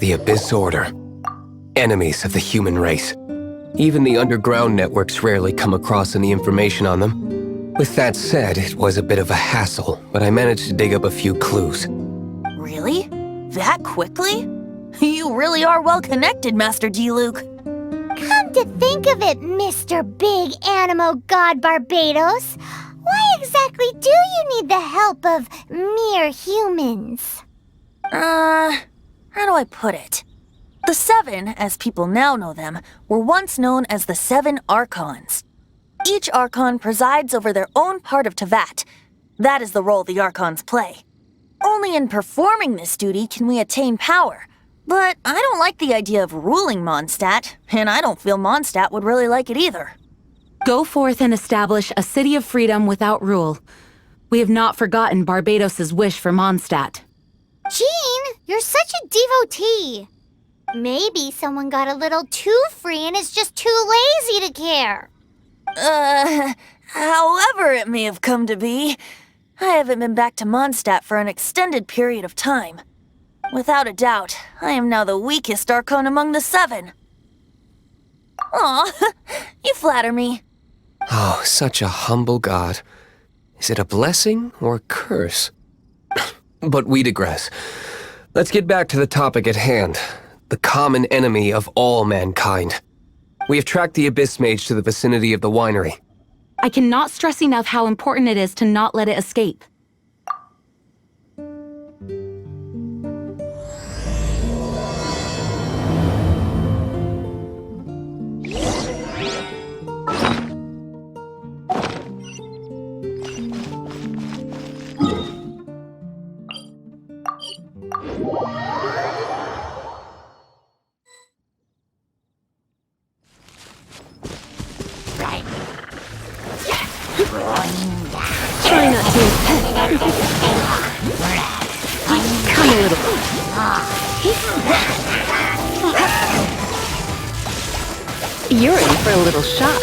The Abyss Order. Enemies of the human race. Even the underground networks rarely come across any information on them. With that said, it was a bit of a hassle, but I managed to dig up a few clues. Really? That quickly? You really are well connected, Master Diluc. Come to think of it, Mr. Big Animo God Barbatos, why exactly do you need the help of mere humans? How do I put it? The Seven, as people now know them, were once known as the Seven Archons. Each Archon presides over their own part of Teyvat. That is the role the Archons play. Only in performing this duty can we attain power. But I don't like the idea of ruling Mondstadt, and I don't feel Mondstadt would really like it either. Go forth and establish a city of freedom without rule. We have not forgotten Barbatos' wish for Mondstadt. Jean, you're such a devotee. Maybe someone got a little too free and is just too lazy to care. However it may have come to be, I haven't been back to Mondstadt for an extended period of time. Without a doubt, I am now the weakest Archon among the Seven. Aw, you flatter me. Oh, such a humble god. Is it a blessing or a curse? But we digress. Let's get back to the topic at hand. The common enemy of all mankind. We have tracked the Abyss Mage to the vicinity of the winery. I cannot stress enough how important it is to not let it escape. Try not to. Come a little. You're in for a little shock.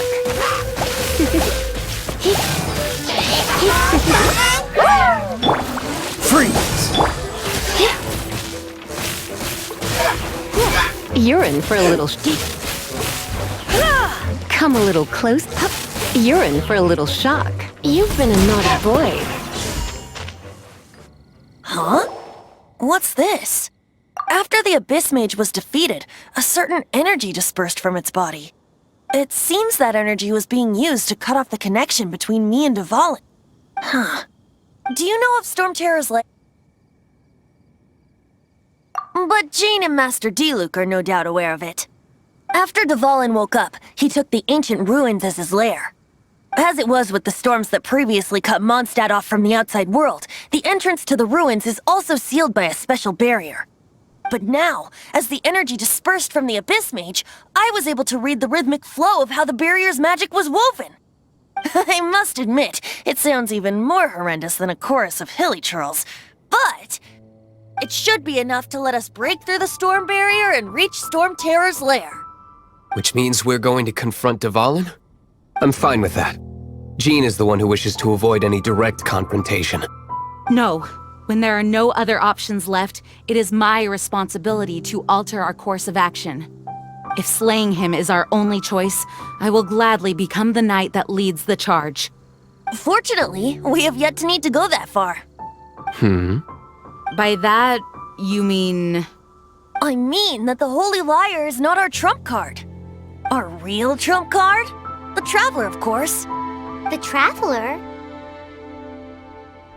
Freeze! You're in for a little. Come a little close. You're in for a little shock. You've been a naughty boy. Huh? What's this? After the Abyss Mage was defeated, a certain energy dispersed from its body. It seems that energy was being used to cut off the connection between me and Dvalin. Huh. Do you know of Stormterror's Lair? But Jean and Master Diluc are no doubt aware of it. After Dvalin woke up, he took the ancient ruins as his lair. As it was with the storms that previously cut Mondstadt off from the outside world, the entrance to the ruins is also sealed by a special barrier. But now, as the energy dispersed from the Abyss Mage, I was able to read the rhythmic flow of how the barrier's magic was woven. I must admit, it sounds even more horrendous than a chorus of hilly churls, but it should be enough to let us break through the storm barrier and reach Stormterror's lair. Which means we're going to confront Dvalin? I'm fine with that. Jean is the one who wishes to avoid any direct confrontation. No. When there are no other options left, it is my responsibility to alter our course of action. If slaying him is our only choice, I will gladly become the knight that leads the charge. Fortunately, we have yet to need to go that far. By that, you mean... I mean that the Holy Liar is not our trump card. Our real trump card? The Traveler, of course. The Traveler?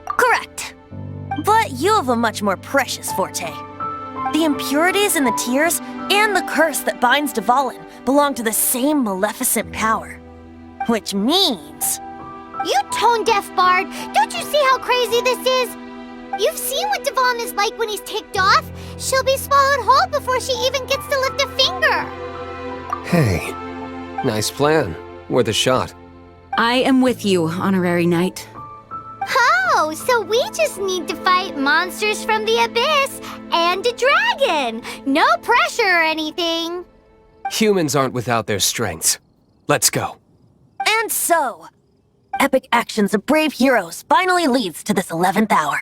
Correct. But you have a much more precious forte. The impurities in the tears and the curse that binds Dvalin belong to the same maleficent power. Which means... You tone-deaf bard! Don't you see how crazy this is? You've seen what Dvalin is like when he's ticked off. She'll be swallowed whole before she even gets to lift a finger. Hey, nice plan. Worth a shot. I am with you, Honorary Knight. Oh, so we just need to fight monsters from the Abyss and a dragon. No pressure or anything. Humans aren't without their strengths. Let's go. And so, epic actions of brave heroes finally leads to this 11th hour.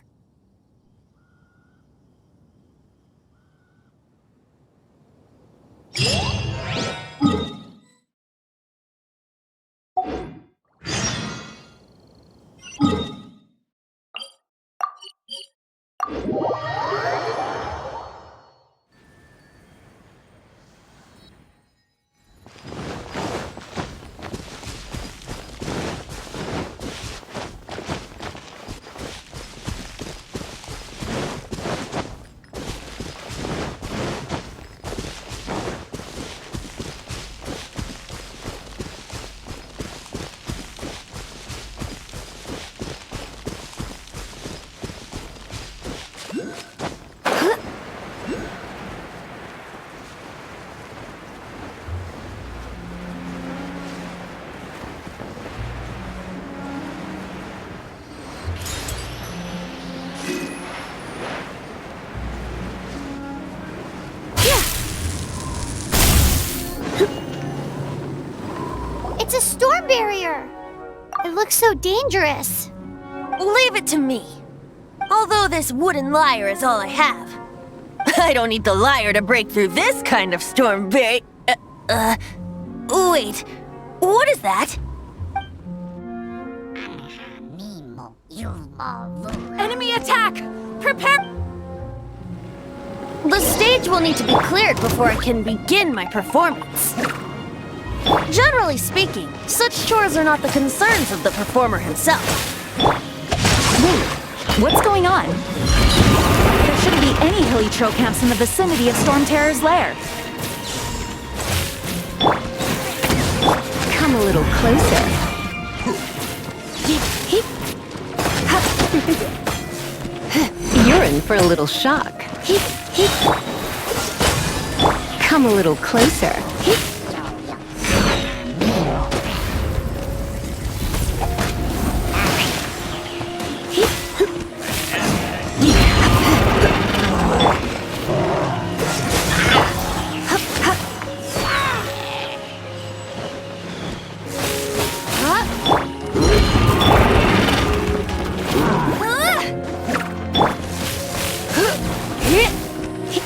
the storm barrier. It looks so dangerous. Leave it to me. Although this wooden lyre is all I have. I don't need the lyre to break through this kind of storm wait, what is that? Enemy attack! Prepare! The stage will need to be cleared before I can begin my performance. Generally speaking, such chores are not the concerns of the performer himself. Wait, what's going on? There shouldn't be any hilichurl camps in the vicinity of Stormterror's lair. Come a little closer. You're in for a little shock. Come a little closer.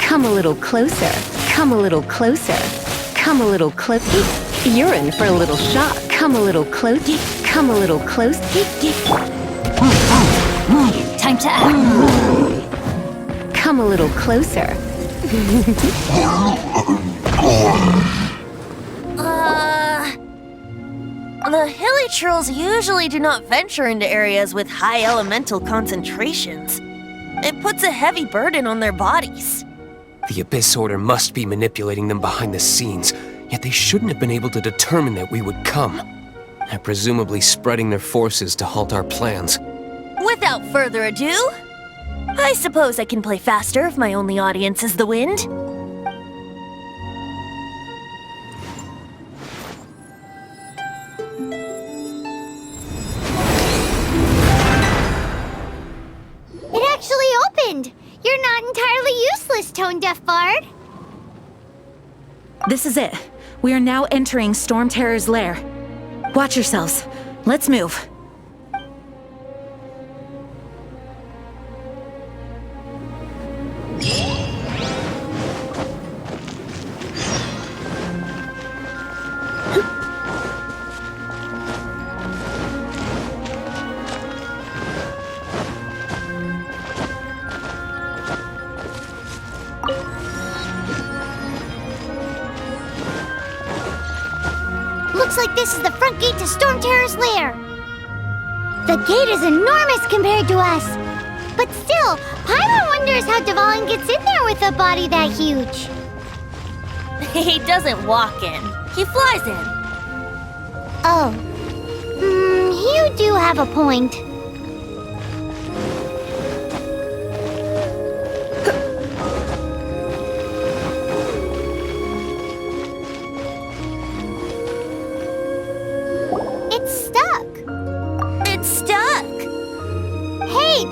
Come a little closer. Come a little closer. Come a little closer. You're in for a little shock. Come a little close. Come a little close. Time to act. Come a little closer. The hilichurls usually do not venture into areas with high elemental concentrations. It puts a heavy burden on their bodies. The Abyss Order must be manipulating them behind the scenes, yet they shouldn't have been able to determine that we would come. They're presumably spreading their forces to halt our plans. Without further ado, I suppose I can play faster if my only audience is the wind. It actually opened! You're not entirely useless, tone-deaf bard. This is it. We are now entering Stormterror's lair. Watch yourselves. Let's move. Looks like this is the front gate to Stormterror's lair. The gate is enormous compared to us. But still, Paimon wonders how Dvalin gets in there with a body that huge. He doesn't walk in. He flies in. Oh. You do have a point.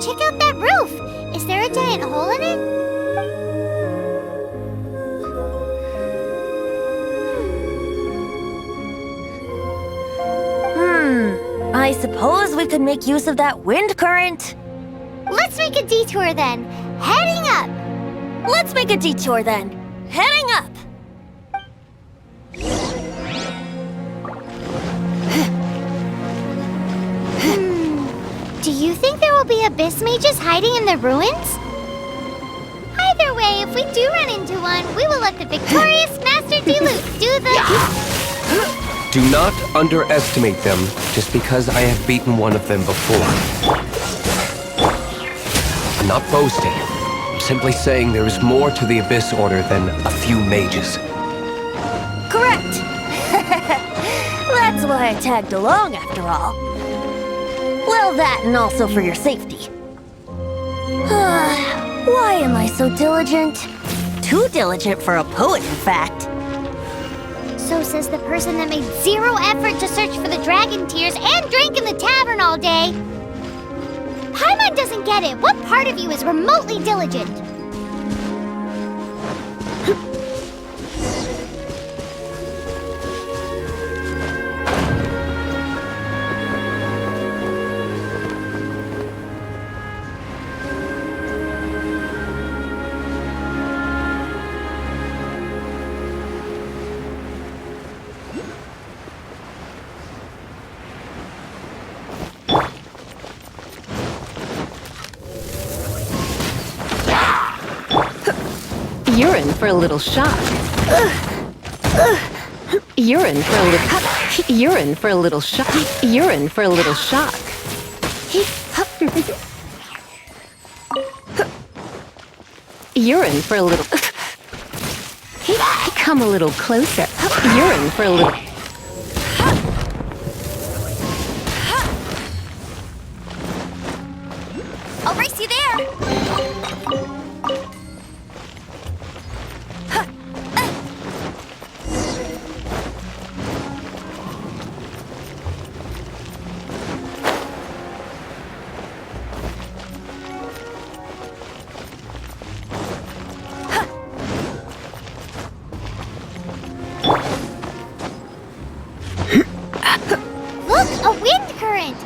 Check out that roof! Is there a giant hole in it? I suppose we could make use of that wind current. Let's make a detour then. Heading up! Let's make a detour then. Heading up! Do you think there will be abyss mages hiding in the ruins? Either way, if we do run into one, we will let the victorious Master Diluc do the... Do not underestimate them just because I have beaten one of them before. I'm not boasting. I'm simply saying there is more to the Abyss Order than a few mages. Correct! That's why I tagged along after all. Well, that and also for your safety. Why am I so diligent? Too diligent for a poet, in fact. So says the person that made zero effort to search for the dragon tears and drank in the tavern all day. Paimon doesn't get it. What part of you is remotely diligent? You're in for a little shock. You're in for a little... You're in for a little shock. You're in for a little shock. You're in for a little... Come a little closer. You're in for a little... I'll race you there! Look, a wind current!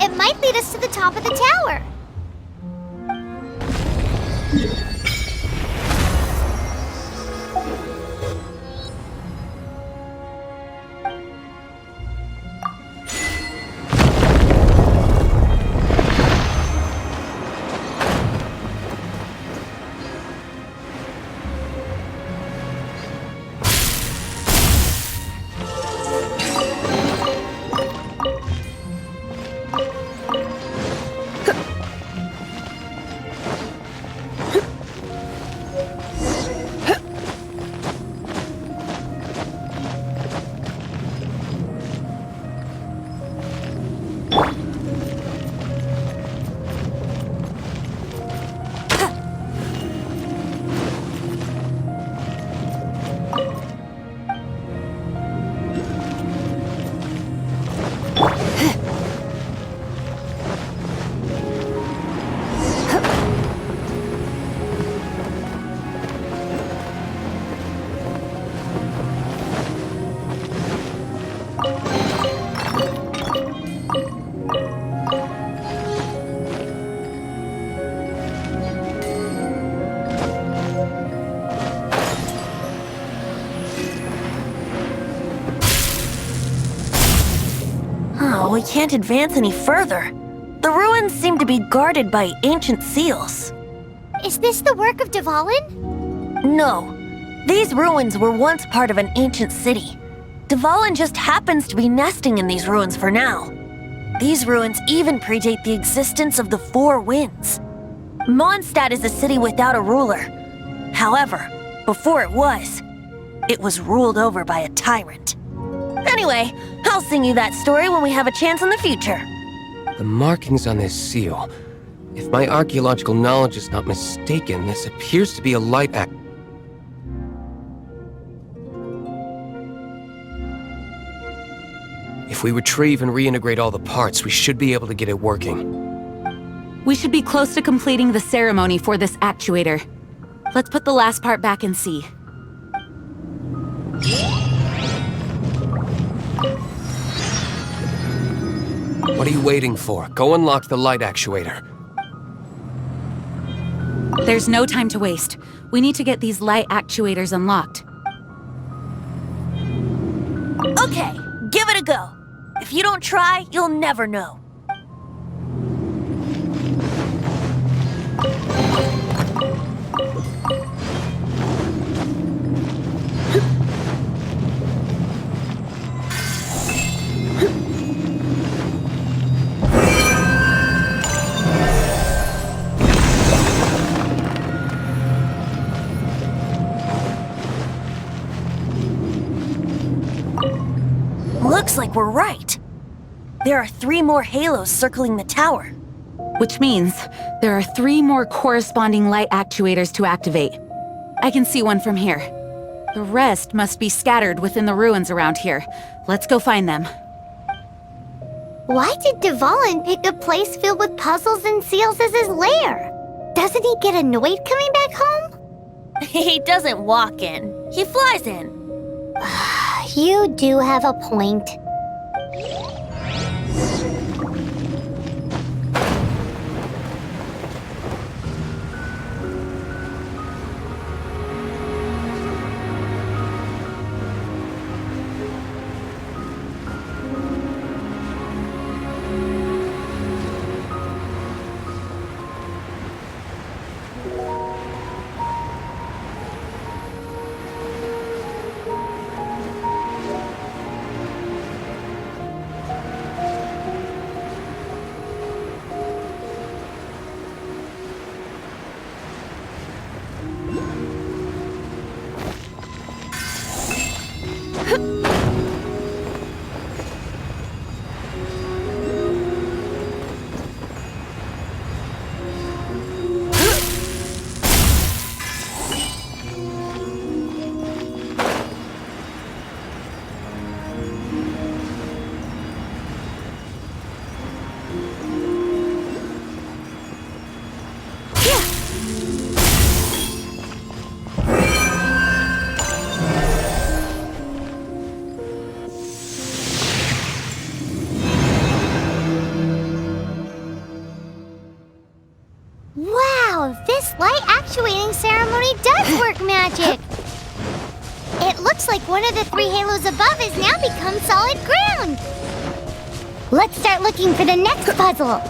It might lead us to the top of the tower. We can't advance any further. The ruins seem to be guarded by ancient seals. Is this the work of Dvalin? No. These ruins were once part of an ancient city. Dvalin just happens to be nesting in these ruins for now. These ruins even predate the existence of the Four Winds. Mondstadt is a city without a ruler. However, before it was ruled over by a tyrant. Anyway, I'll sing you that story when we have a chance in the future. The markings on this seal. If my archaeological knowledge is not mistaken, this appears to be a light act. If we retrieve and reintegrate all the parts, we should be able to get it working. We should be close to completing the ceremony for this actuator. Let's put the last part back and see. What are you waiting for? Go unlock the light actuator. There's no time to waste. We need to get these light actuators unlocked. Okay, give it a go. If you don't try, you'll never know. Looks like we're right. There are 3 more halos circling the tower. Which means there are 3 more corresponding light actuators to activate. I can see one from here. The rest must be scattered within the ruins around here. Let's go find them. Why did Dvalin pick a place filled with puzzles and seals as his lair? Doesn't he get annoyed coming back home? He doesn't walk in. He flies in. You do have a point. Wow, this light actuating ceremony does work magic! It looks like one of the 3 halos above has now become solid ground! Let's start looking for the next puzzle!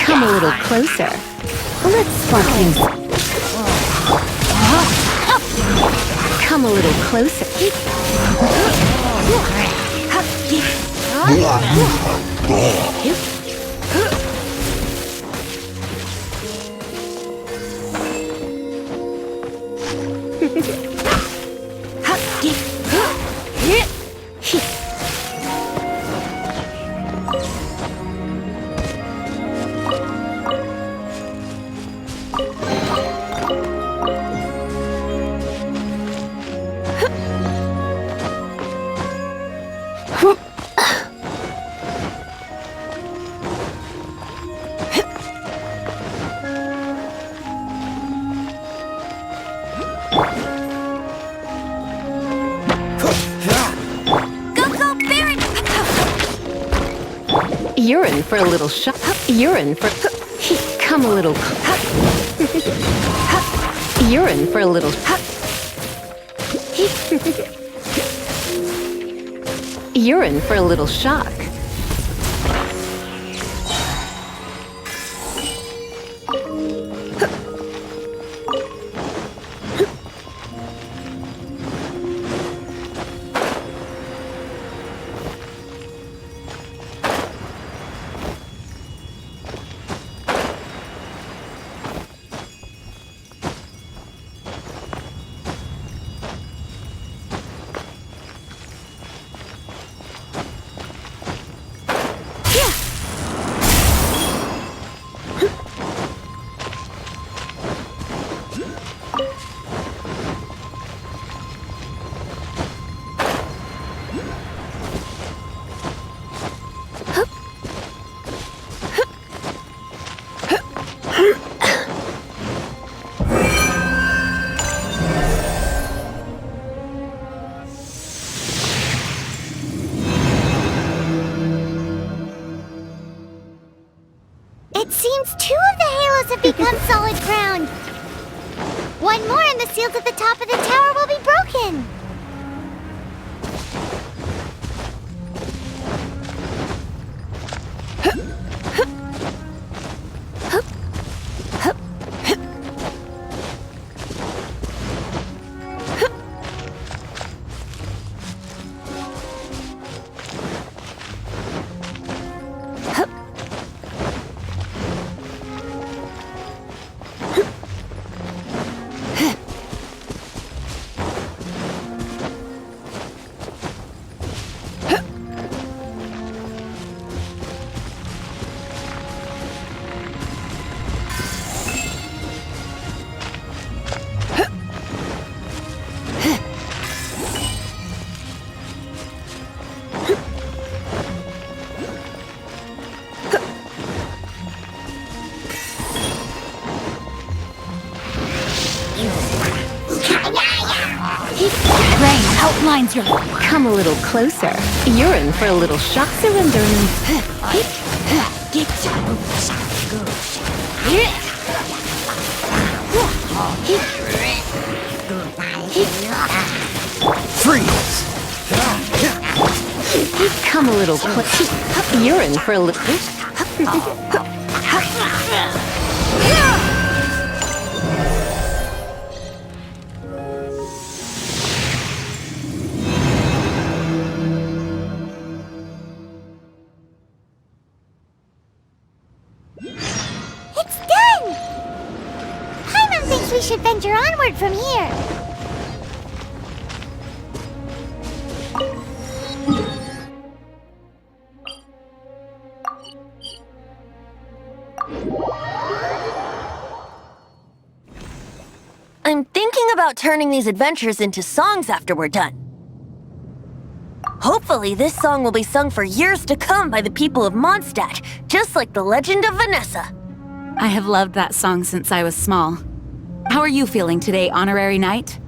Come a little closer. Let's swap things. Come a little closer. You're in for a little shot. You're in for... Come a little... You're in for a little... You're in for a little shock. It seems 2 of the halos have become solid ground. One more and the seals at the top of the tower will be broken. outlines your... Come a little closer. You're in for a little shock. Surrender and... Freeze! Come a little closer. You're in for a little... It's done! Paimon thinks we should venture onward from here. I'm thinking about turning these adventures into songs after we're done. Hopefully, this song will be sung for years to come by the people of Mondstadt, just like the legend of Vanessa. I have loved that song since I was small. How are you feeling today, Honorary Knight?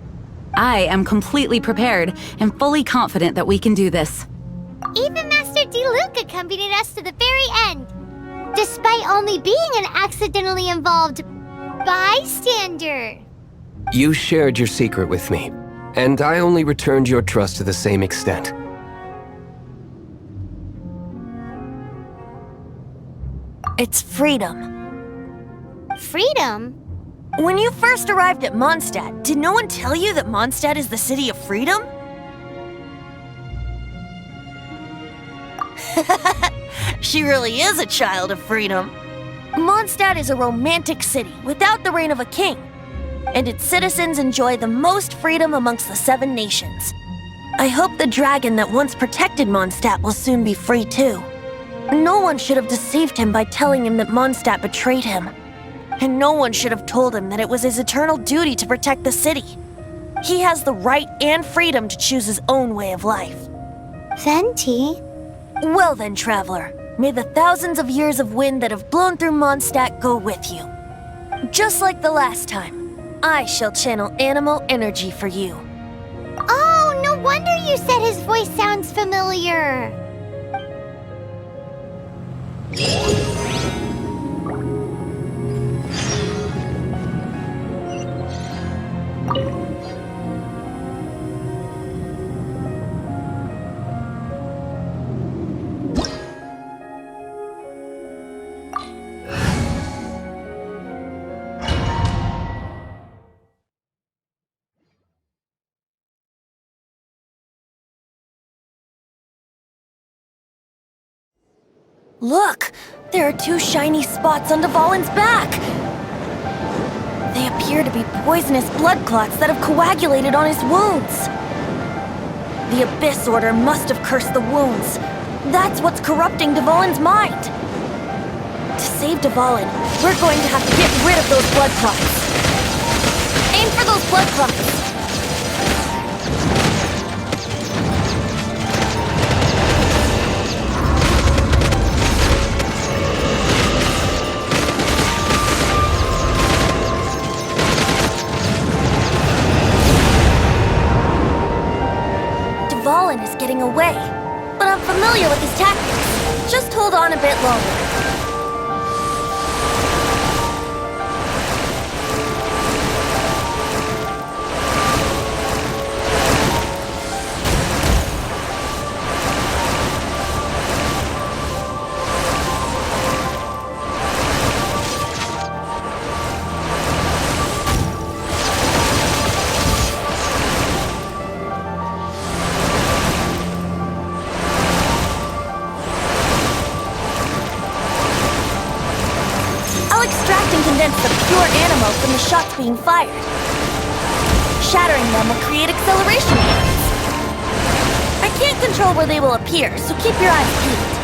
I am completely prepared and fully confident that we can do this. Even Master Diluc accompanied us to the very end, despite only being an accidentally involved bystander. You shared your secret with me, and I only returned your trust to the same extent. It's freedom. Freedom? When you first arrived at Mondstadt, did no one tell you that Mondstadt is the city of freedom? She really is a child of freedom. Mondstadt is a romantic city without the reign of a king, and its citizens enjoy the most freedom amongst the 7 nations. I hope the dragon that once protected Mondstadt will soon be free too. No one should have deceived him by telling him that Mondstadt betrayed him. And no one should have told him that it was his eternal duty to protect the city. He has the right and freedom to choose his own way of life. Venti? Well then, traveler, may the thousands of years of wind that have blown through Mondstadt go with you. Just like the last time, I shall channel animal energy for you. Oh, no wonder you said his voice sounds familiar. Look! There are 2 shiny spots on Dvalin's back! They appear to be poisonous blood clots that have coagulated on his wounds. The Abyss Order must have cursed the wounds. That's what's corrupting Dvalin's mind. To save Dvalin, we're going to have to get rid of those blood clots. Aim for those blood clots! Dvalin is getting away, but I'm familiar with his tactics. Just hold on a bit longer. Condense the pure animal from the shots being fired. Shattering them will create acceleration points. I can't control where they will appear, so keep your eyes peeled.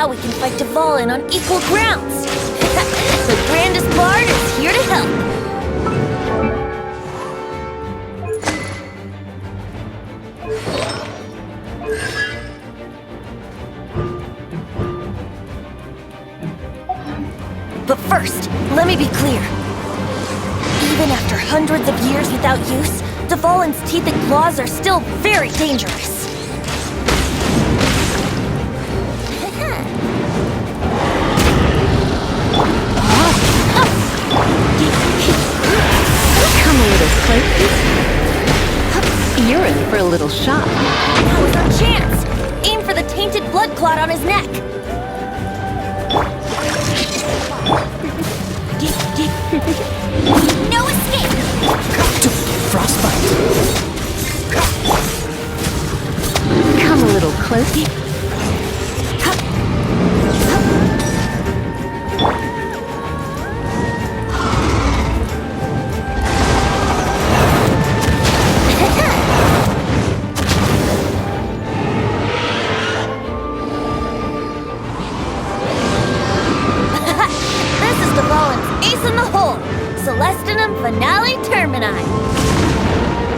Now we can fight Dvalin on equal grounds. The grandest bard is here to help. But first, let me be clear. Even after hundreds of years without use, Dvalin's teeth and claws are still very dangerous. Come a little closer. You're in for a little shock. That was our chance! Aim for the tainted blood clot on his neck. No escape! Frostbite. Come a little closer. This is Dvalin's ace in the hole! Celestinum Finale Termini!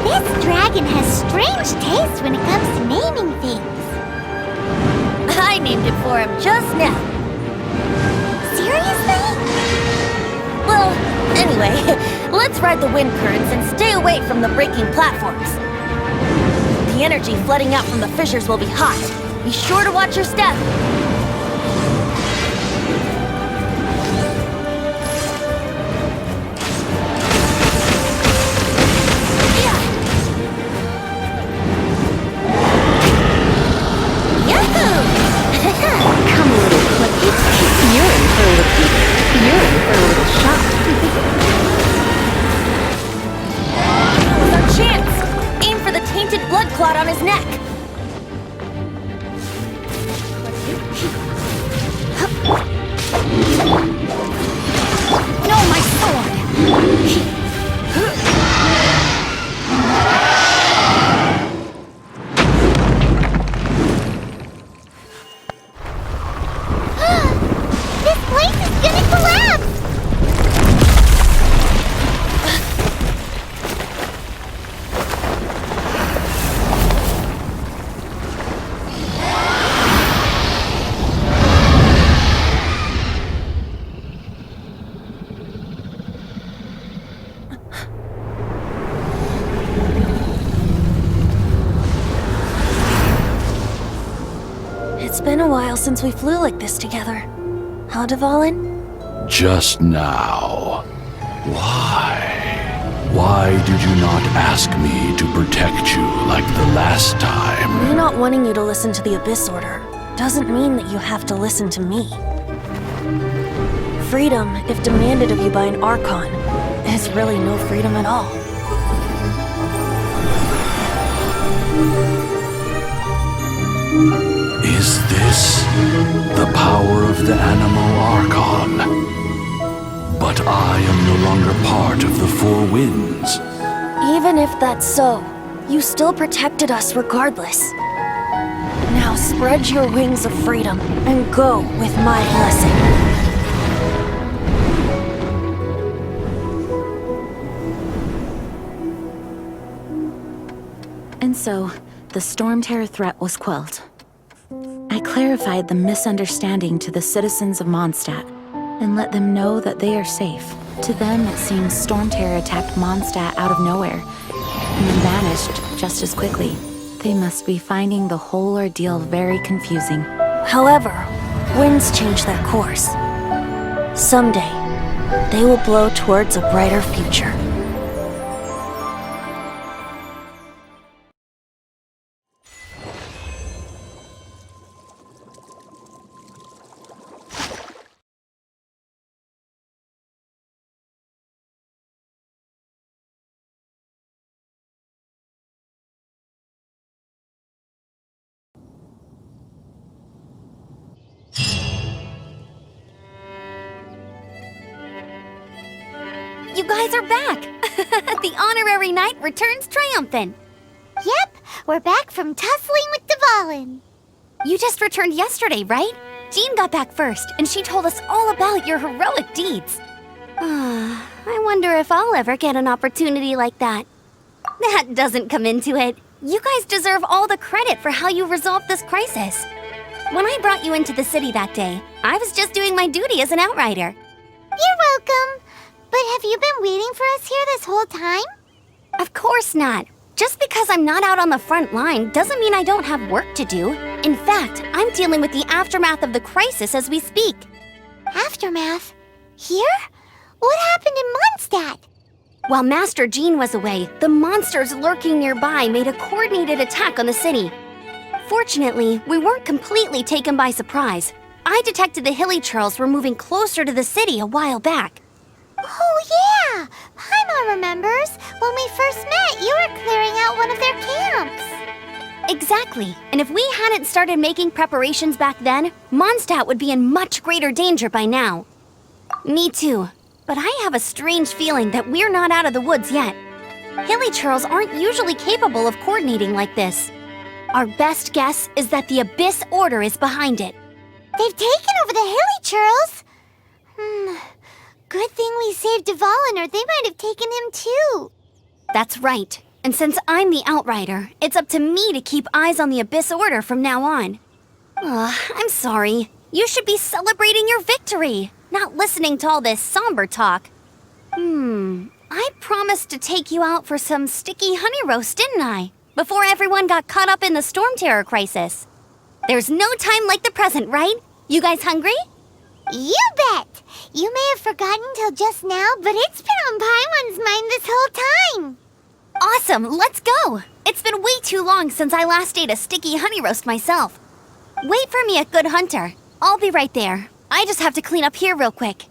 This dragon has strange taste when it comes to naming things. I named it for him just now. Seriously? Well, anyway, let's ride the wind currents and stay away from the breaking platforms. The energy flooding out from the fissures will be hot. Be sure to watch your step. Come a little closer. You're in for a little shock. That was our chance! Aim for the tainted blood clot on his neck. No, my sword! This place is gonna collapse! It's been a while since we flew like this together. Huh, Dvalin? Just now. Why? Why did you not ask me to protect you like the last time? Me not wanting you to listen to the Abyss Order doesn't mean that you have to listen to me. Freedom, if demanded of you by an Archon, is really no freedom at all. Is this the power of the animal Archon? But I am no longer part of the Four Winds. Even if that's so, you still protected us regardless. Now spread your wings of freedom and go with my blessing. And so, the Stormterror threat was quelled. I clarified the misunderstanding to the citizens of Mondstadt and let them know that they are safe. To them, it seems Stormterror attacked Mondstadt out of nowhere and then vanished just as quickly. They must be finding the whole ordeal very confusing. However, winds change their course. Someday, they will blow towards a brighter future. You guys are back! The honorary knight returns triumphant. Yep, we're back from tussling with Dvalin. You just returned yesterday, right? Jean got back first, and she told us all about your heroic deeds. I wonder if I'll ever get an opportunity like that. That doesn't come into it. You guys deserve all the credit for how you resolved this crisis. When I brought you into the city that day, I was just doing my duty as an outrider. You're welcome. But have you been waiting for us here this whole time? Of course not. Just because I'm not out on the front line doesn't mean I don't have work to do. In fact, I'm dealing with the aftermath of the crisis as we speak. Aftermath? Here? What happened in Mondstadt? While Master Jean was away, the monsters lurking nearby made a coordinated attack on the city. Fortunately, we weren't completely taken by surprise. I detected the hilly churls were moving closer to the city a while back. Oh yeah! Paimon remembers. When we first met, you were clearing out one of their camps. Exactly. And if we hadn't started making preparations back then, Mondstadt would be in much greater danger by now. Me too. But I have a strange feeling that we're not out of the woods yet. Hilly churls aren't usually capable of coordinating like this. Our best guess is that the Abyss Order is behind it. They've taken over the hilly churls? Good thing we saved Dvalin, or they might have taken him too. That's right. And since I'm the Outrider, it's up to me to keep eyes on the Abyss Order from now on. I'm sorry. You should be celebrating your victory, not listening to all this somber talk. I promised to take you out for some sticky honey roast, didn't I? Before everyone got caught up in the Stormterror crisis. There's no time like the present, right? You guys hungry? You bet! You may have forgotten till just now, but it's been on Paimon's mind this whole time. Awesome, let's go! It's been way too long since I last ate a sticky honey roast myself. Wait for me at Good Hunter. I'll be right there. I just have to clean up here real quick.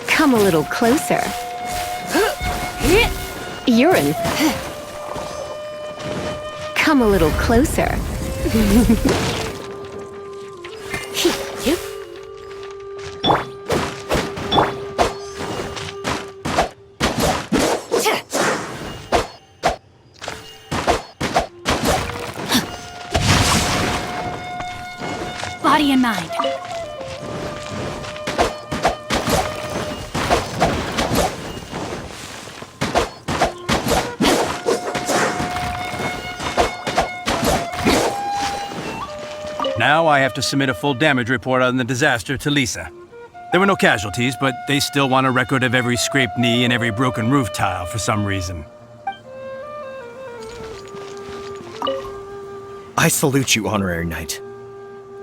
Come a little closer. Urine. Come a little closer. Body and mind. Now I have to submit a full damage report on the disaster to Lisa. There were no casualties, but they still want a record of every scraped knee and every broken roof tile for some reason. I salute you, Honorary Knight.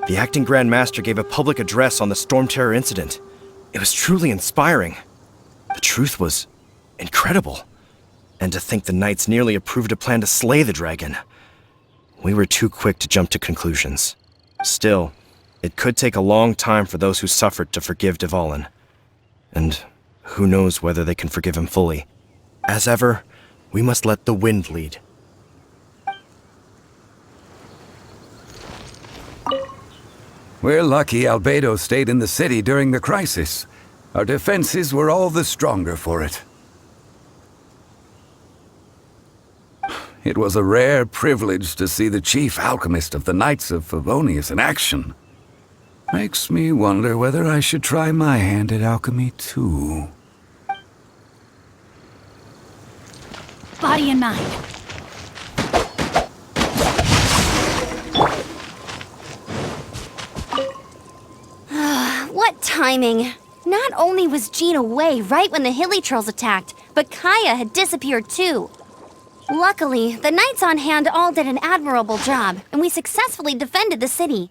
The Acting Grand Master gave a public address on the Stormterror incident. It was truly inspiring. The truth was incredible. And to think the Knights nearly approved a plan to slay the dragon. We were too quick to jump to conclusions. Still, it could take a long time for those who suffered to forgive Dvalin. And who knows whether they can forgive him fully. As ever, we must let the wind lead. We're lucky Albedo stayed in the city during the crisis. Our defenses were all the stronger for it. It was a rare privilege to see the chief alchemist of the Knights of Favonius in action. Makes me wonder whether I should try my hand at alchemy too. Body and mind. What timing? Not only was Jean away right when the Hilly Trolls attacked, but Kaeya had disappeared too. Luckily, the knights on hand all did an admirable job, and we successfully defended the city.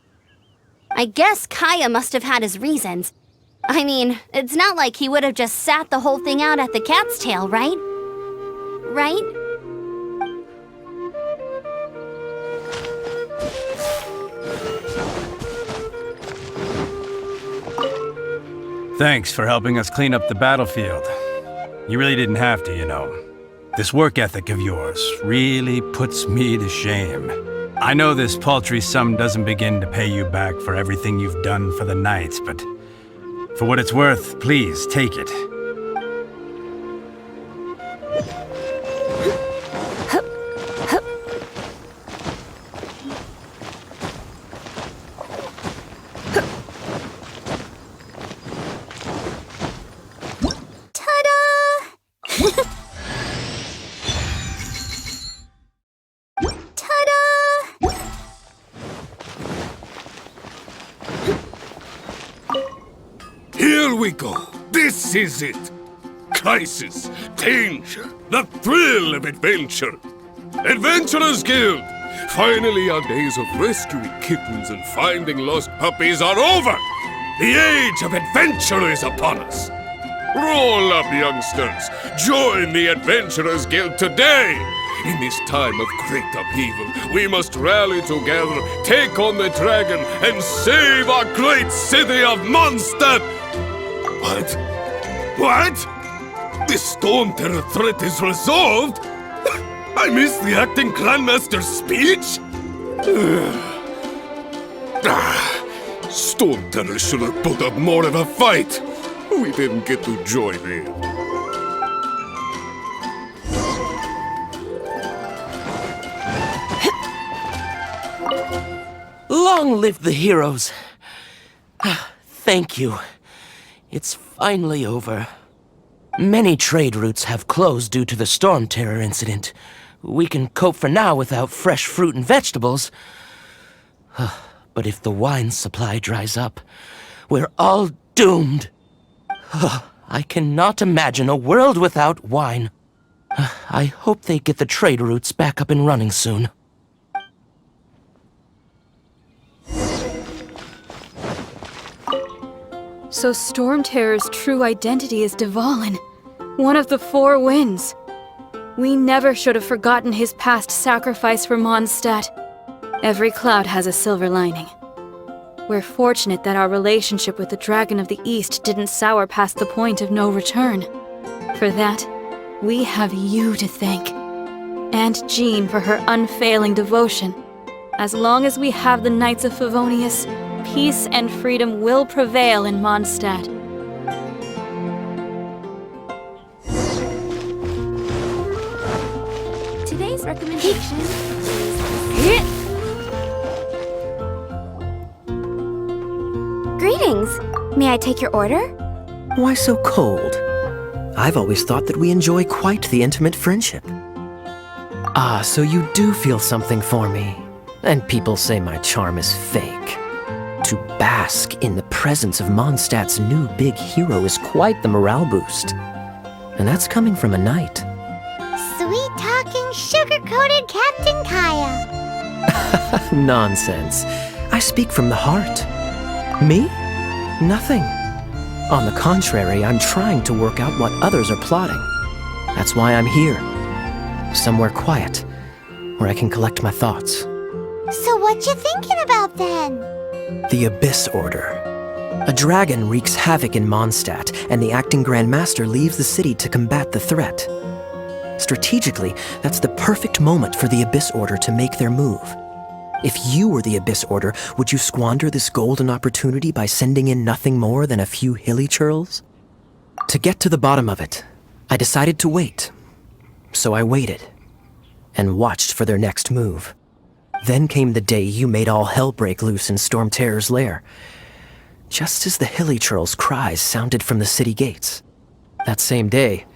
I guess Kaeya must have had his reasons. I mean, it's not like he would have just sat the whole thing out at the cat's tail, right? Right? Thanks for helping us clean up the battlefield. You really didn't have to, you know. This work ethic of yours really puts me to shame. I know this paltry sum doesn't begin to pay you back for everything you've done for the Knights, but for what it's worth, please take it. Here we go. This is it. Crisis, danger, the thrill of adventure. Adventurers Guild! Finally, our days of rescuing kittens and finding lost puppies are over. The age of adventure is upon us. Roll up, youngsters. Join the Adventurers Guild today. In this time of great upheaval, we must rally together, take on the dragon, and save our great city of Mondstadt! What? What? The Stormterror threat is resolved? I missed the acting Grandmaster's speech? Stormterror should have put up more of a fight. We didn't get to join in. Long live the heroes. Thank you. It's finally over. Many trade routes have closed due to the Stormterror incident. We can cope for now without fresh fruit and vegetables. But if the wine supply dries up, we're all doomed. I cannot imagine a world without wine. I hope they get the trade routes back up and running soon. So Stormterror's true identity is Dvalin, one of the Four Winds. We never should have forgotten his past sacrifice for Mondstadt. Every cloud has a silver lining. We're fortunate that our relationship with the Dragon of the East didn't sour past the point of no return. For that, we have you to thank. And Jean for her unfailing devotion. As long as we have the Knights of Favonius, peace and freedom will prevail in Mondstadt. Today's recommendation is... Greetings! May I take your order? Why so cold? I've always thought that we enjoy quite the intimate friendship. Ah, so you do feel something for me. And people say my charm is fake. To bask in the presence of Mondstadt's new big hero is quite the morale boost. And that's coming from a knight. Sweet-talking, sugar-coated Captain Kaeya. Nonsense. I speak from the heart. Me? Nothing. On the contrary, I'm trying to work out what others are plotting. That's why I'm here. Somewhere quiet, where I can collect my thoughts. So what you thinking about then? The Abyss Order. A dragon wreaks havoc in Mondstadt, and the acting Grand Master leaves the city to combat the threat. Strategically, that's the perfect moment for the Abyss Order to make their move. If you were the Abyss Order, would you squander this golden opportunity by sending in nothing more than a few hilly churls? To get to the bottom of it, I decided to wait. So I waited, and watched for their next move. Then came the day you made all hell break loose in Stormterror's lair, just as the hilly churls' cries sounded from the city gates. That same day,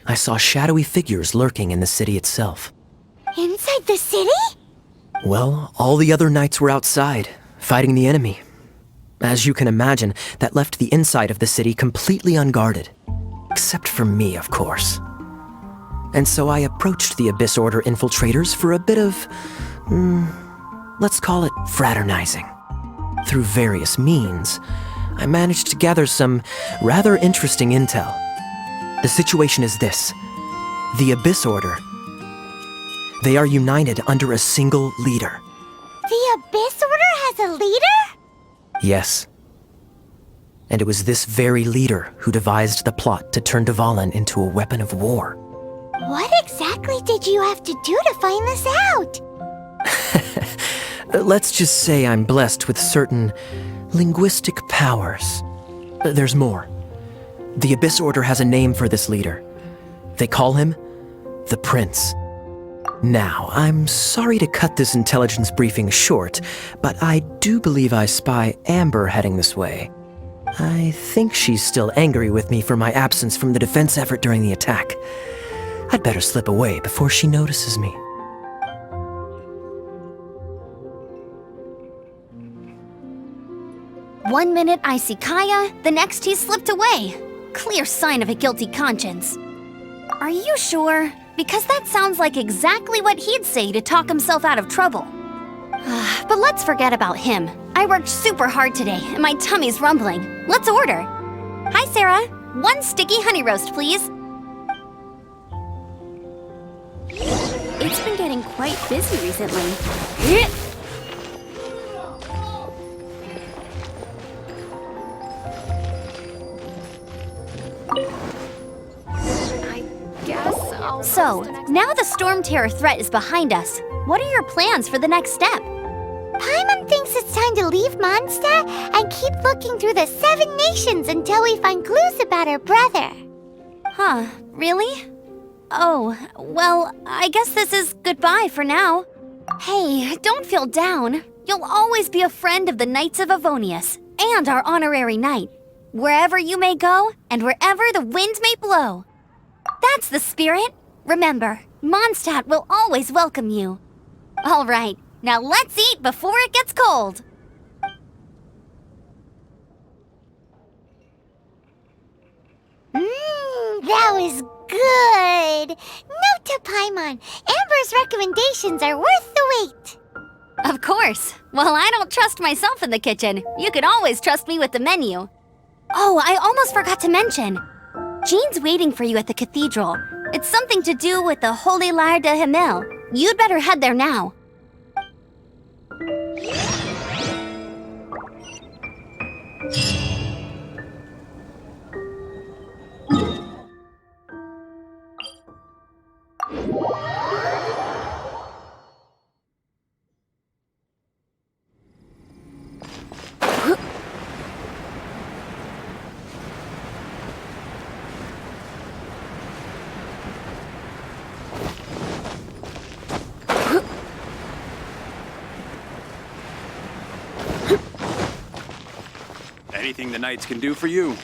I saw shadowy figures lurking in the city itself. Inside the city? Well, all the other knights were outside, fighting the enemy. As you can imagine, that left the inside of the city completely unguarded. Except for me, of course. And so I approached the Abyss Order infiltrators for a bit of, let's call it fraternizing. Through various means, I managed to gather some rather interesting intel. The situation is this. The Abyss Order. They are united under a single leader. The Abyss Order has a leader? Yes. And it was this very leader who devised the plot to turn Dvalin into a weapon of war. What exactly did you have to do to find this out? Let's just say I'm blessed with certain linguistic powers. There's more. The Abyss Order has a name for this leader. They call him the Prince. Now, I'm sorry to cut this intelligence briefing short, but I do believe I spy Amber heading this way. I think she's still angry with me for my absence from the defense effort during the attack. I'd better slip away before she notices me. One minute I see Kaeya, the next he's slipped away. Clear sign of a guilty conscience. Are you sure? Because that sounds like exactly what he'd say to talk himself out of trouble. But let's forget about him. I worked super hard today, and my tummy's rumbling. Let's order. Hi, Sarah. 1 sticky honey roast, please. It's been getting quite busy recently. So, now the Stormterror threat is behind us. What are your plans for the next step? Paimon thinks it's time to leave Mondstadt and keep looking through the 7 nations until we find clues about her brother. Huh, really? Oh, well, I guess this is goodbye for now. Hey, don't feel down. You'll always be a friend of the Knights of Avonius, and our honorary knight. Wherever you may go, and wherever the wind may blow. That's the spirit. Remember, Mondstadt will always welcome you. All right, now let's eat before it gets cold. That was good. Note to Paimon, Amber's recommendations are worth the wait. Of course. Well, I don't trust myself in the kitchen. You can always trust me with the menu. Oh, I almost forgot to mention. Jean's waiting for you at the cathedral. It's something to do with the Holy Lair de Himmel. You'd better head there now. Anything the Knights can do for you.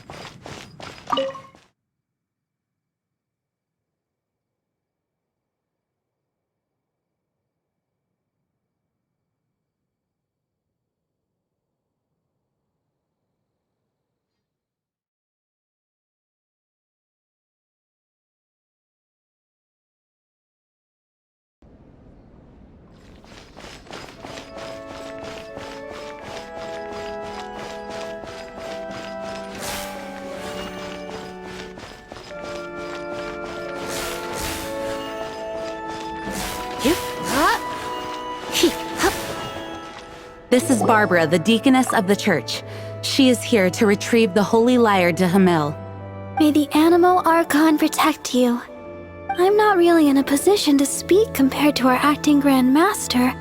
This is Barbara, the deaconess of the church. She is here to retrieve the Holy Lair de Himmel. May the animal Archon protect you. I'm not really in a position to speak compared to our acting Grand Master,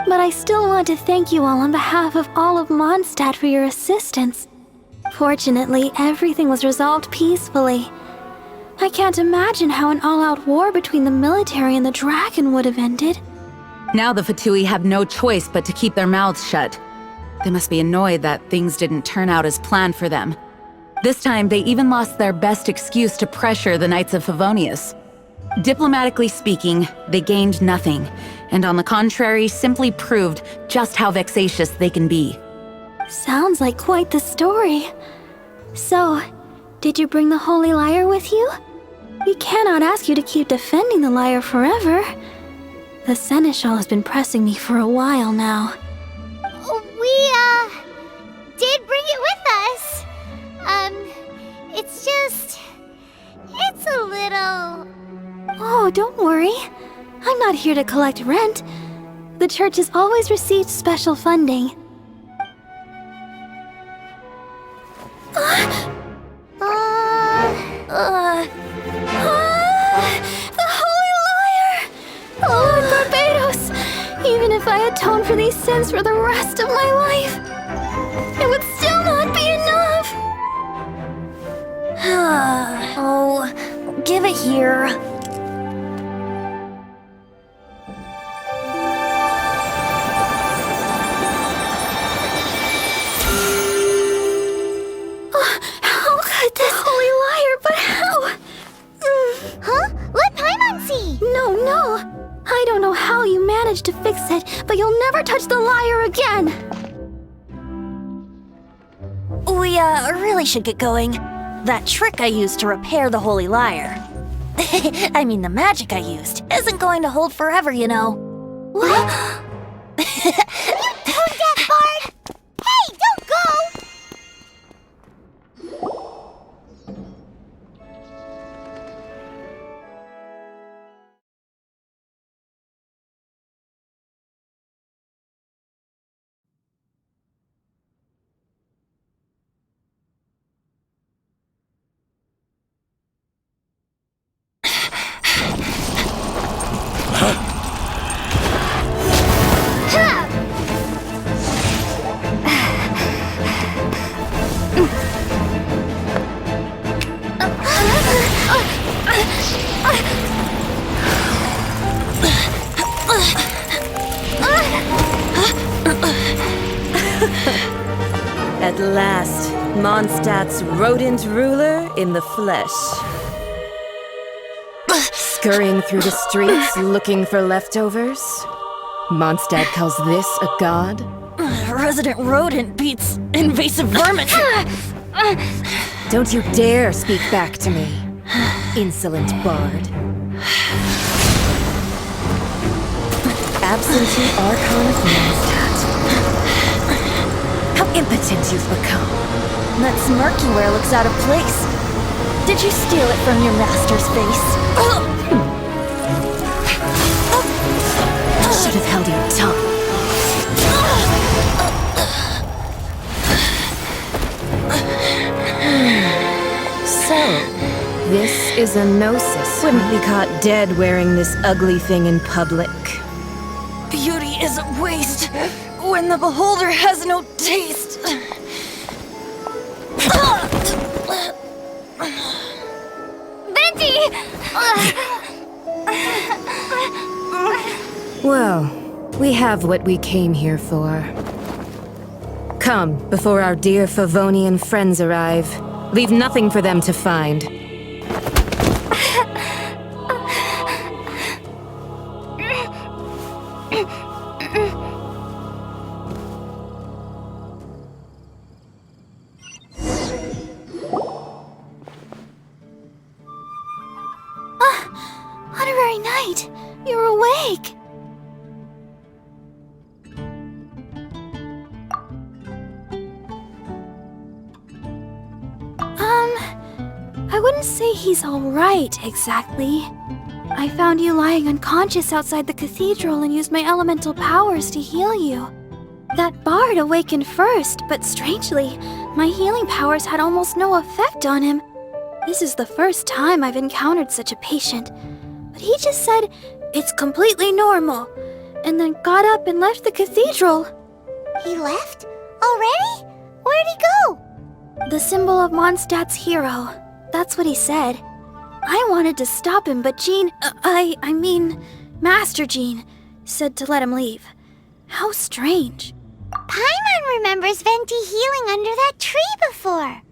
but I still want to thank you all on behalf of all of Mondstadt for your assistance. Fortunately, everything was resolved peacefully. I can't imagine how an all-out war between the military and the dragon would have ended. Now the Fatui have no choice but to keep their mouths shut. They must be annoyed that things didn't turn out as planned for them. This time, they even lost their best excuse to pressure the Knights of Favonius. Diplomatically speaking, they gained nothing, and on the contrary, simply proved just how vexatious they can be. Sounds like quite the story. So, did you bring the Holy Lyre with you? We cannot ask you to keep defending the Lyre forever. The Seneschal has been pressing me for a while now. We, did bring it with us. It's a little... Oh, don't worry. I'm not here to collect rent. The church has always received special funding. The Holy Lyre! Lord Barbatos! Even if I atone for these sins for the rest of my life, it would still not be enough! Oh, give it here. How could this Holy Lyre, but how? Huh? Let Paimon see! No. I don't know how you managed to fix it, but you'll never touch the lyre again! We, really should get going. That trick I used to repair the Holy Lyre. I mean, the magic I used isn't going to hold forever, you know. What? You tone-deaf bard! Hey, don't go! At last, Mondstadt's rodent ruler in the flesh. Scurrying through the streets looking for leftovers? Mondstadt calls this a god? Resident rodent beats invasive vermin. Don't you dare speak back to me, insolent bard. Absentee Archon of Mondstadt. How impotent you've become. That smirk you wear looks out of place. Did you steal it from your master's face? Should have held your tongue. So, this is a gnosis. Wouldn't be caught dead wearing this ugly thing in public. Beauty is a waste when the beholder has no taste. Venti! Well, we have what we came here for. Come, before our dear Favonian friends arrive. Leave nothing for them to find. Honorary Knight, you're awake! I wouldn't say he's alright, exactly. I found you lying unconscious outside the cathedral and used my elemental powers to heal you. That bard awakened first, but strangely, my healing powers had almost no effect on him. This is the first time I've encountered such a patient. But he just said, it's completely normal, and then got up and left the cathedral. He left? Already? Where'd he go? The symbol of Mondstadt's hero. That's what he said. I wanted to stop him, but Master Jean, said to let him leave. How strange. Paimon remembers Venti healing under that tree before.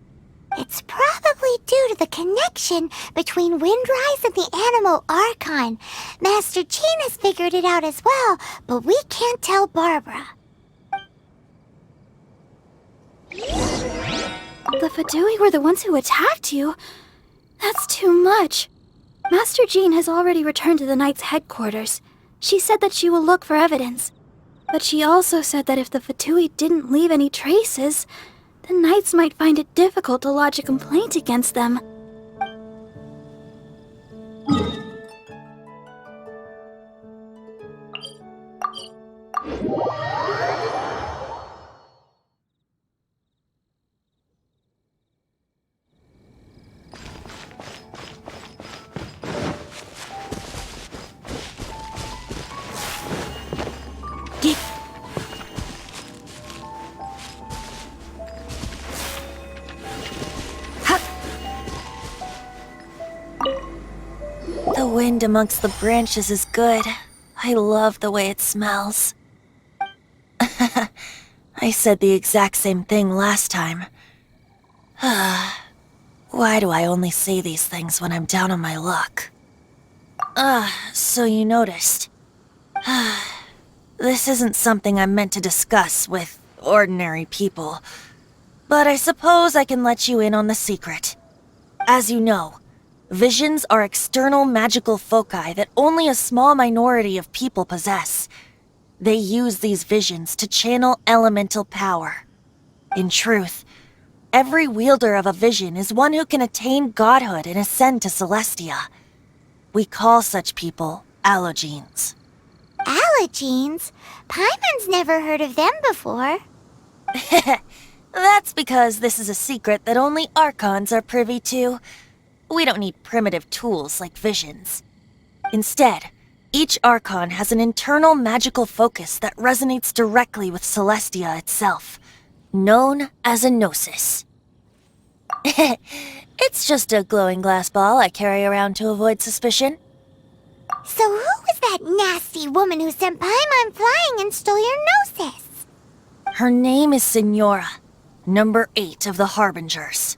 It's probably due to the connection between Windrise and the animal Archon. Master Jean has figured it out as well, but we can't tell Barbara. the Fatui were the ones who attacked you, that's too much. Master Jean has already returned to the Knight's headquarters. She said that she will look for evidence. But she also said that if the Fatui didn't leave any traces, the Knights might find it difficult to lodge a complaint against them. The wind amongst the branches is good. I love the way it smells. I said the exact same thing last time. Why do I only say these things when I'm down on my luck? So you noticed. This isn't something I'm meant to discuss with ordinary people, but I suppose I can let you in on the secret. As you know, visions are external magical foci that only a small minority of people possess. They use these visions to channel elemental power. In truth, every wielder of a vision is one who can attain godhood and ascend to Celestia. We call such people allogenes. Allogenes? Paimon's never heard of them before. That's because this is a secret that only Archons are privy to. We don't need primitive tools like visions. Instead, each Archon has an internal magical focus that resonates directly with Celestia itself, known as a gnosis. It's just a glowing glass ball I carry around to avoid suspicion. So who was that nasty woman who sent Paimon flying and stole your gnosis? Her name is Signora, number 8 of the Harbingers.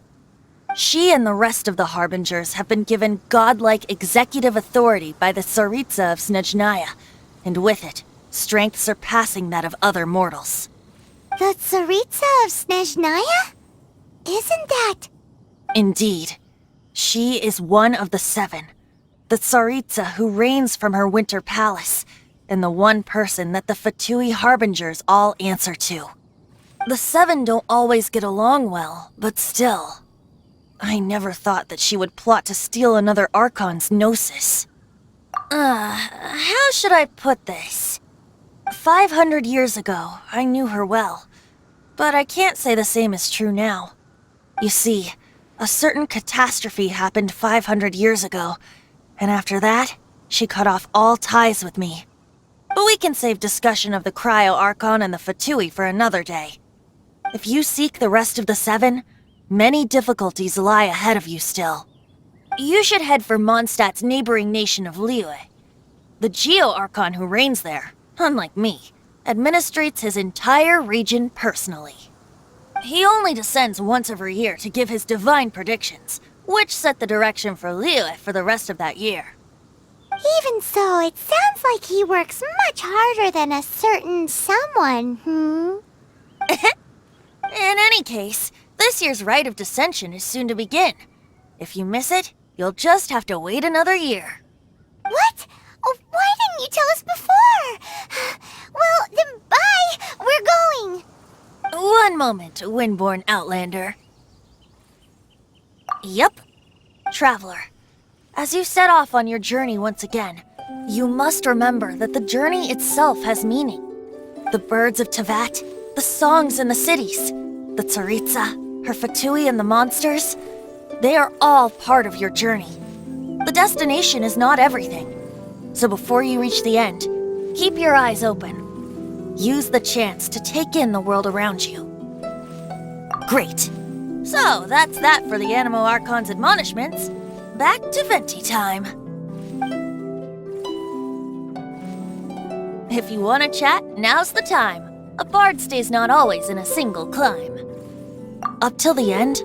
She and the rest of the Harbingers have been given godlike executive authority by the Tsaritsa of Snezhnaya, and with it, strength surpassing that of other mortals. The Tsaritsa of Snezhnaya? Isn't that... Indeed. She is one of the 7, the Tsaritsa who reigns from her winter palace, and the one person that the Fatui Harbingers all answer to. The 7 don't always get along well, but still... I never thought that she would plot to steal another Archon's gnosis. How should I put this? 500 years ago, I knew her well, but I can't say the same is true now. You see, a certain catastrophe happened 500 years ago, and after that, she cut off all ties with me. But we can save discussion of the Cryo-Archon and the Fatui for another day. If you seek the rest of the 7, many difficulties lie ahead of you still. You should head for Mondstadt's neighboring nation of Liyue. The Geo-Archon who reigns there, unlike me, administrates his entire region personally. He only descends once every year to give his divine predictions, which set the direction for Liyue for the rest of that year. Even so, it sounds like he works much harder than a certain someone, In any case, this year's Rite of Descension is soon to begin. If you miss it, you'll just have to wait another year. What? Oh, why didn't you tell us before? Well, then bye! We're going! One moment, Windborn Outlander. Yep. Traveler, as you set off on your journey once again, you must remember that the journey itself has meaning. The birds of Tevat, the songs in the cities, the Tsaritsa, her Fatui and the monsters, they are all part of your journey. The destination is not everything. So before you reach the end, keep your eyes open. Use the chance to take in the world around you. Great. So that's that for the Animo Archon's admonishments. Back to Venti time. If you want to chat, now's the time. A bard stays not always in a single clime. Up till the end,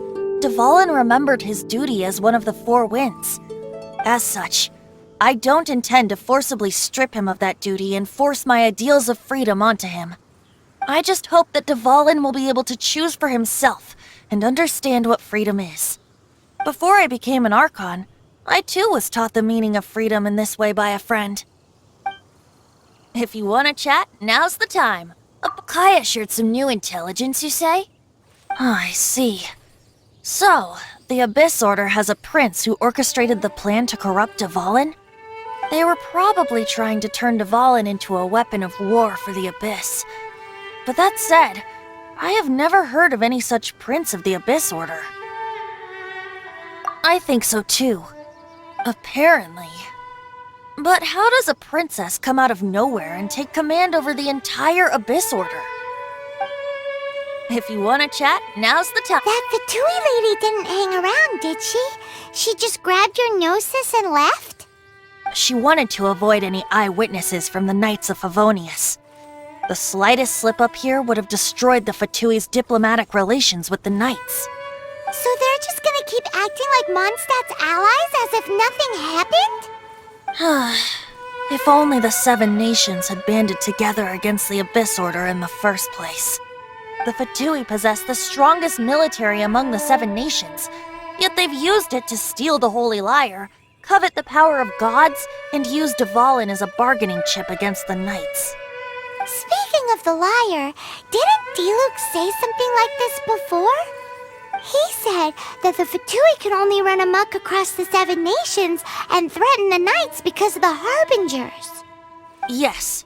Dvalin remembered his duty as one of the 4 winds. As such, I don't intend to forcibly strip him of that duty and force my ideals of freedom onto him. I just hope that Dvalin will be able to choose for himself and understand what freedom is. Before I became an Archon, I too was taught the meaning of freedom in this way by a friend. If you want to chat, now's the time. Kaeya shared some new intelligence, you say? Oh, I see. So, the Abyss Order has a prince who orchestrated the plan to corrupt Dvalin? They were probably trying to turn Dvalin into a weapon of war for the Abyss. But that said, I have never heard of any such prince of the Abyss Order. I think so too. Apparently. But how does a princess come out of nowhere and take command over the entire Abyss Order? If you want to chat, now's the time. That Fatui lady didn't hang around, did she? She just grabbed your gnosis and left? She wanted to avoid any eyewitnesses from the Knights of Favonius. The slightest slip-up here would have destroyed the Fatui's diplomatic relations with the Knights. So they're just gonna keep acting like Mondstadt's allies as if nothing happened? If only the 7 nations had banded together against the Abyss Order in the first place. The Fatui possess the strongest military among the 7 nations, yet they've used it to steal the Holy Lyre, covet the power of gods, and use Dvalin as a bargaining chip against the Knights. Speaking of the Lyre, didn't Diluc say something like this before? He said that the Fatui can only run amok across the 7 nations and threaten the Knights because of the Harbingers. Yes.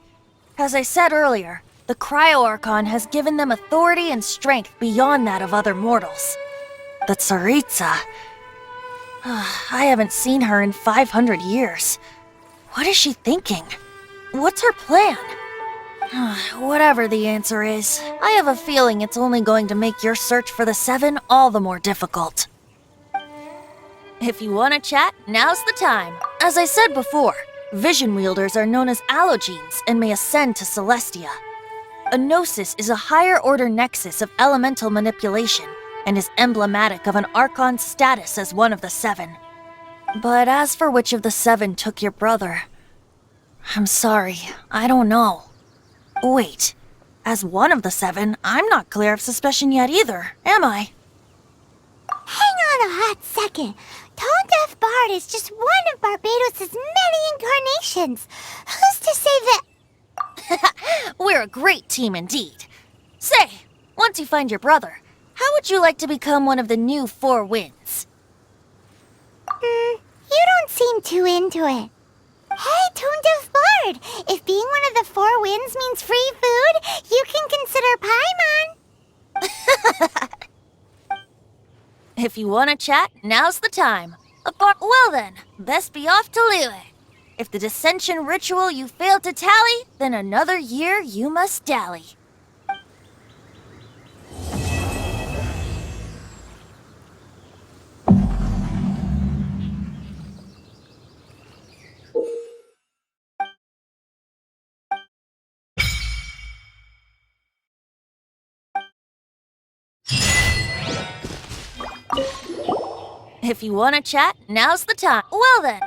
As I said earlier, the Cryo-Archon has given them authority and strength beyond that of other mortals. The Tsaritsa... I haven't seen her in 500 years. What is she thinking? What's her plan? Whatever the answer is, I have a feeling it's only going to make your search for the 7 all the more difficult. If you want to chat, now's the time. As I said before, vision wielders are known as allogenes and may ascend to Celestia. A gnosis is a higher-order nexus of elemental manipulation and is emblematic of an Archon's status as one of the 7. But as for which of the 7 took your brother, I'm sorry, I don't know. Wait, as one of the 7, I'm not clear of suspicion yet either, am I? Hang on a hot second. Tone-deaf Bard is just one of Barbatos' many incarnations. Who's to say that... We're a great team indeed. Say, once you find your brother, how would you like to become one of the new 4 winds? You don't seem too into it. Hey, Tone-deaf Bard, if being one of the 4 winds means free food, you can consider paimon. If you want to chat, now's the time. Well then, best be off to Lair. If the dissension ritual you failed to tally, then another year you must dally. If you want to chat, now's the time. Well then.